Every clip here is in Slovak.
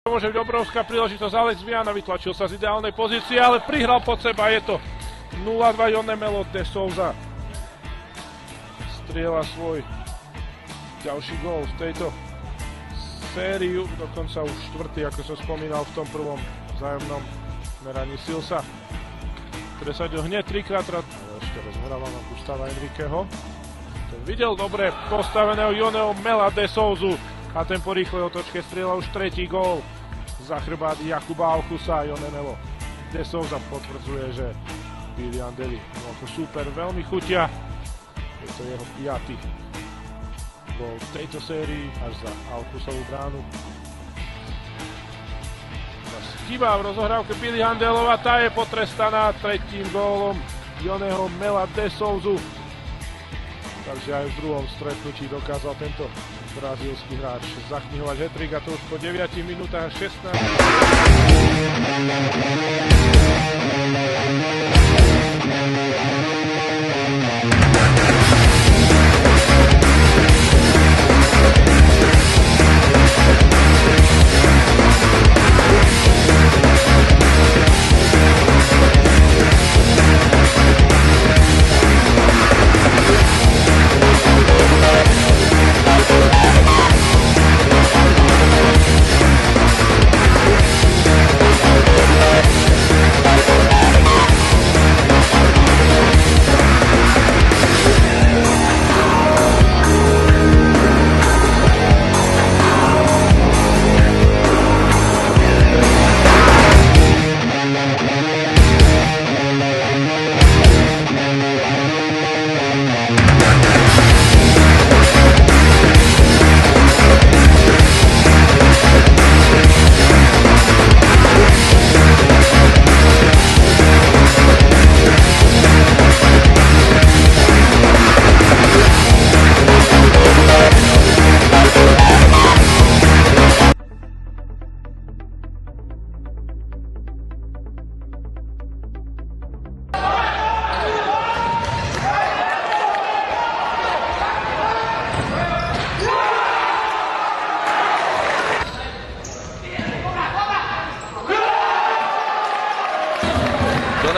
Môže byť obrovská príležitosť. Alex Viana vytlačil sa z ideálnej pozície, ale prihral pod seba. Je to 0-2 Jonemelo de Souza. Strieľa svoj ďalší gól v tejto sériu. Dokonca už štvrtý, ako som spomínal v tom prvom vzájomnom meraní síl sa presadil hneď trikrát. Ale ešte rozhráva na Gustava Enriqueho. Ten videl dobre postaveného Jonemela de Souzu a ten po rýchlej otočke strieľa už tretí gól za chrbát Jakuba Alchusa. Jonemelo de Souza potvrdzuje, že Bilian Deli ako súper veľmi chutia. Je to jeho 5. gól v tejto sérii až za Alchusovú bránu. Chyba v rozohrávke Billy Handelova, tá je potrestaná tretím gólom Jonemela de Souzu. Takže aj v druhom stretnutí dokázal tento brazílsky hráč zaknihovať hat-trick, a to už po 9 minútach 16.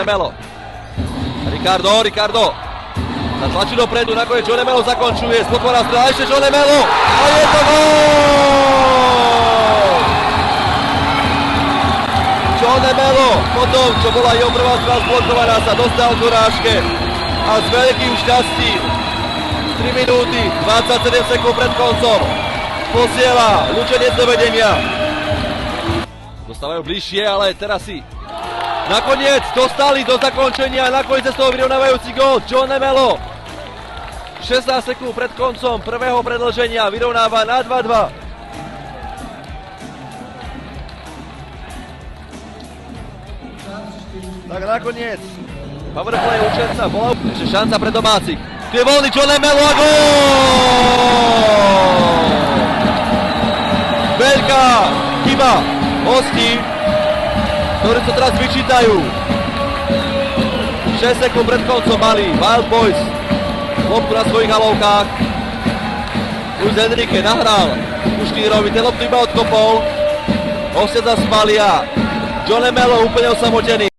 Jonemelo. Ricardo. Zatlačí dopredu, nakoniec Jonemelo zakončuje. Spotvorná strela, ešte Jonemelo. A je to gól! Jonemelo, potom, čo bola jeho prvá strela zblokovaná, sa dostal k urážke. A s veľkým šťastím 3 minúty, 27 sekúnd pred koncom posiela Lučenec do vedenia. Dostávajú bližšie, ale teraz si nakoniec dostali do zakončenia, nakoniec z toho vyrovnávajúci gól Jonemelo. 16 sekúnd pred koncom prvého predĺženia vyrovnáva na 2-2. Tak nakoniec powerplay Lučenca, bola ešte šanca pre domácich. Tu je voľný Jonemelo a gól! Veľká chyba hostí, ktorí sa teraz vyčítajú. 6 sekúnd pred koncom mali Wild Boys loptu na svojich halovkách. Luis Enrique nahral Kuštírovi, ten loptu iba odkopol. Hostia zaspali a Jonemelo úplne osamotený.